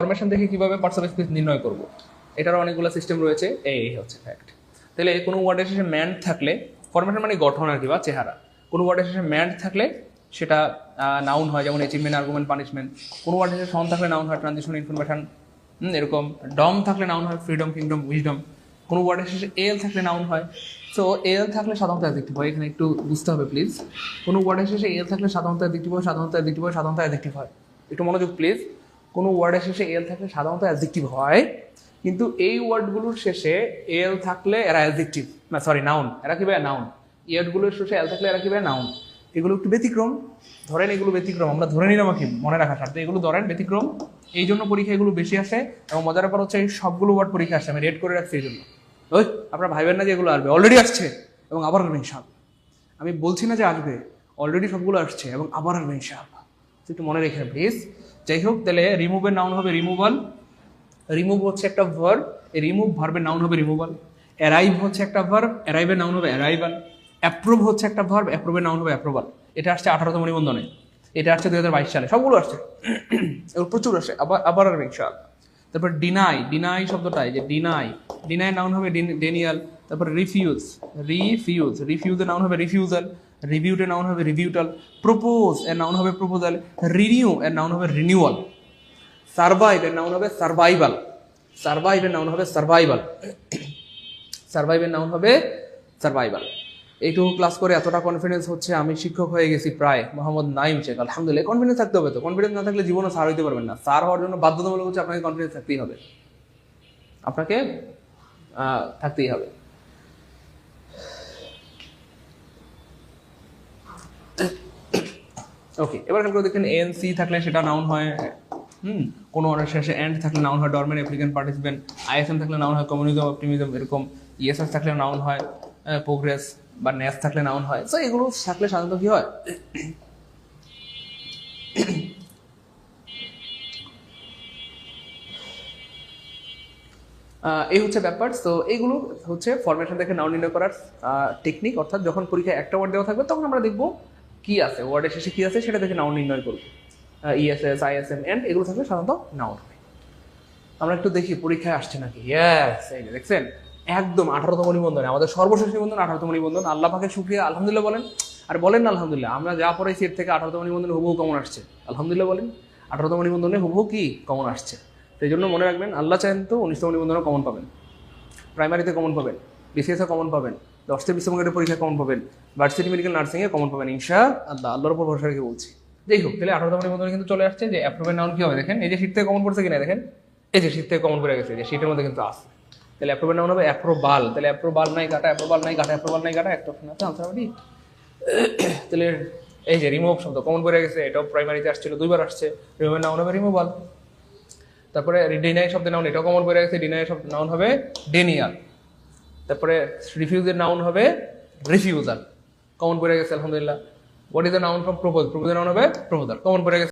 Formation দেখে কিভাবে parts of speech নির্ণয় করব, এটার অনেকগুলো সিস্টেম রয়েছে। এই হচ্ছে ফ্যাক্ট। তাহলে কোনো ওয়ার্ডের শেষে ম্যান্ড থাকলে, ফরমেশন মানে গঠন আর কি বা চেহারা, কোনো ওয়ার্ডের শেষে ম্যান্ড থাকলে সেটা নাউন হয়, যেমন অ্যাচিভমেন্ট, আর্গুমেন্ট, পানিশমেন্ট। কোনো ওয়ার্ডের শেষে সন থাকলে নাউন হয়, ট্রানজিশন, ইনফরমেশন, এরকম। ডম থাকলে নাউন হয়, ফ্রিডম, কিংডম, উইজডম। কোনো ওয়ার্ডের শেষে এল থাকলে নাউন হয়। সো এল থাকলে সাধারণত অ্যাডজেক্টিভ হয়, এখানে একটু বুঝতে হবে প্লিজ। কোনো ওয়ার্ডের শেষে এল থাকলে সাধারণত অ্যাডজেক্টিভ হয়, সাধারণত অ্যাডজেক্টিভ হয়, সাধারণত অ্যাডজেক্টিভ হয়। একটু মনোযোগ প্লিজ। কোনো ওয়ার্ডের শেষে এল থাকলে সাধারণত অ্যাডজেক্টিভ হয়, কিন্তু এই ওয়ার্ডগুলোর শেষে এল থাকলে এরা অ্যাডজেক্টিভ, না সরি নাউন। এরা কি ভাই নাউন। ওয়ার্ডগুলোর শেষে এল থাকলে এরা কি ভাই নাউন। এগুলো একটু ব্যতিক্রম, ধরেন এগুলো ব্যতিক্রম, আমরা ধরে নিলাম কি মনে রাখার স্বার্থে এগুলো ধরেন ব্যতিক্রম। এই জন্য পরীক্ষা এগুলো বেশি আসে, এবং মজার ব্যাপার হচ্ছে এই সবগুলো ওয়ার্ড পরীক্ষা আসে, আমি রেড করে রাখছি এই জন্য। ওই আপনারা ভাইবেন না যে এগুলো আসবে, অলরেডি আসছে এবং আবার আসবে ইনশাআল্লাহ। আমি বলছি না যে আসবে, অলরেডি সবগুলো আসছে এবং আবার আসবে ইনশাআল্লাহ, একটু মনে রেখে প্লিজ। যাই হোক, তাহলে রিমুভের নাউন হবে রিমুভাল। রিমুভ হচ্ছে একটা ভার্ব, এই রিমুভ ভার্বের নাউন হবে রিমুভাল। অ্যারাইভ হচ্ছে একটা ভার্ব, অ্যারাইভের নাউন হবে অ্যারাইভাল। অ্যাপ্রুভ হচ্ছে একটা ভার্ব, অ্যাপ্রুভের নাউন হবে অ্যাপ্রুভাল। এটা আসছে 18তম নিবন্ধনে, এটা আসছে 2022 সালে, সবগুলো আসছে, এগুলো প্রচুর আসে, আবার আবার আসবে ইনশাআল্লাহ। তারপর ডিনাই, ডিনাই শব্দটাই যে ডিনাই, ডিনাই নাউন হবে ডেনিয়াল। তারপর রিফিউজ, রিফিউজের নাউন হবে রিফিউজাল। রিভিউটের নাউন হবে রিভিউটাল। প্রপোজ এর নাউন হবে প্রপোজাল। রিনিউ এর নাউন হবে রিনিউয়াল। সার্ভাইভ এর নাউন হবে সার্ভাইভাল। সার্ভাইভের নাউন হবে সার্ভাইভাল। সার্ভাইভের নাউন হবে সার্ভাইভাল। এইটুকু ক্লাস করে এতটা কনফিডেন্স হচ্ছে, আমি শিক্ষক হয়ে গেছি প্রায়, মোহাম্মদ নাইম শেখ, আলহামদুলিল্লাহ। কনফিডেন্স থাকতে হবে, তো কনফিডেন্স না থাকলে জীবনে স্যার হইতে পারবেন না। স্যার হওয়ার জন্য বাধ্যতামূলক হচ্ছে আপনাকে কনফিডেন্স থাকতেই হবে, আপনাকে থাকতেই হবে। ওকে, এবার খেয়াল করে দেখেন, এএনসি থাকলে সেটা নাউন হয়। কোনো অর্ডার শেষে এন্ড থাকলে নাউন হয় ডরম্যান্ট, অ্যাপ্লিকেন্ট, পার্টিসিপেন্ট। আইএসএম থাকলে নাউন হয় কমিউনিজম, অপটিমিজম, এরকম। ইএসএস থাকলে নাউন হয় প্রোগ্রেস, বা নেস থাকলে নাউন হয়। সো এগুলো থাকলে সাধারণত কি হয়, এই হচ্ছে ব্যাপার। তো এইগুলো হচ্ছে ফরমেশন দেখে নাউন নির্ণয় করার টেকনিক। অর্থাৎ যখন পরীক্ষায় একটা ওয়ার্ড দেওয়া থাকবে তখন আমরা দেখবো কি আছে, ওয়ার্ডের শেষে কি আছে সেটা দেখে নাউন নির্ণয় করবো। ইএসএস, আইএসএম, এন্ড এগুলো থাকলে সাধারণত নাউন হয়। আমরা একটু দেখি পরীক্ষায় আসছে নাকি। ইয়েস, এই যে দেখছেন, একদম 18তম নিবন্ধনে, আমাদের সর্বশেষ নিবন্ধন 18তম নিবন্ধন। আল্লাহ পাকের শুকরিয়া, আলহামদুলিল্লাহ বলেন। আর বলেন না আলহামদুলিল্লাহ, আমরা যা পড়াইছি এর থেকে 18তম নিবন্ধনে হুবহু কমন আসছে, আলহামদুলিল্লাহ বলেন। 18তম নিবন্ধনে হুবহু কি কমন আসছে। সেই জন্য মনে রাখবেন, আল্লাহ চান তো 19তম নিবন্ধনে কমন পাবেন, প্রাইমারিতে কমন পাবেন, বিসিএসে কমন পাবেন, 10টি বিশ্ববিদ্যালয়ের পরীক্ষায় কমন পাবেন, ভার্সিটি মেডিকেল নার্সিংয়ে কমন পাবেন ইনশাআল্লাহ, আল্লাহর উপর ভরসা রেখে বলছি। যাই হোক, তাহলে 18তম নিবন্ধনে কিন্তু চলে আসছে যে অ্যাপ্রুভের নাউন কি হবে। দেখেন এই যে শীত থেকে কমন পড়ছে কিনা, দেখেন এই যে শীত থেকে কমন পড়ে গেছে, যে শীতের মধ্যে কিন্তু আসছে। তাহলে অ্যাপ্রুভের নাউন হবে অ্যাপ্রোবাল। তাহলে অ্যাপ্রোবাল নাই কাটা, অ্যাপ্রোবাল নাই কাটা, অ্যাপ্রোবাল নাই কাটা, একটা অপশন আছে, আনসার হবে। তাহলে এই যে রিমুভ শব্দ কমন পড়ে গেছে, এটাও প্রাইমারিতে আসছিল, 2বার আসছে। রিমুভের নাউন হবে রিমুভাল। তারপরে ডিনাই শব্দের নাউন, এটাও কমন পড়ে গেছে, ডিনাই শব্দ নাউন হবে ডেনিয়াল। তারপরে রিফিউজের নাউন হবে রিফিউজাল, কমন পড়ে গেছে আলহামদুলিল্লাহ। What is the noun from propose, প্রপোজের নাউন হবে প্রপোজাল, কমন পড়ে গেছে।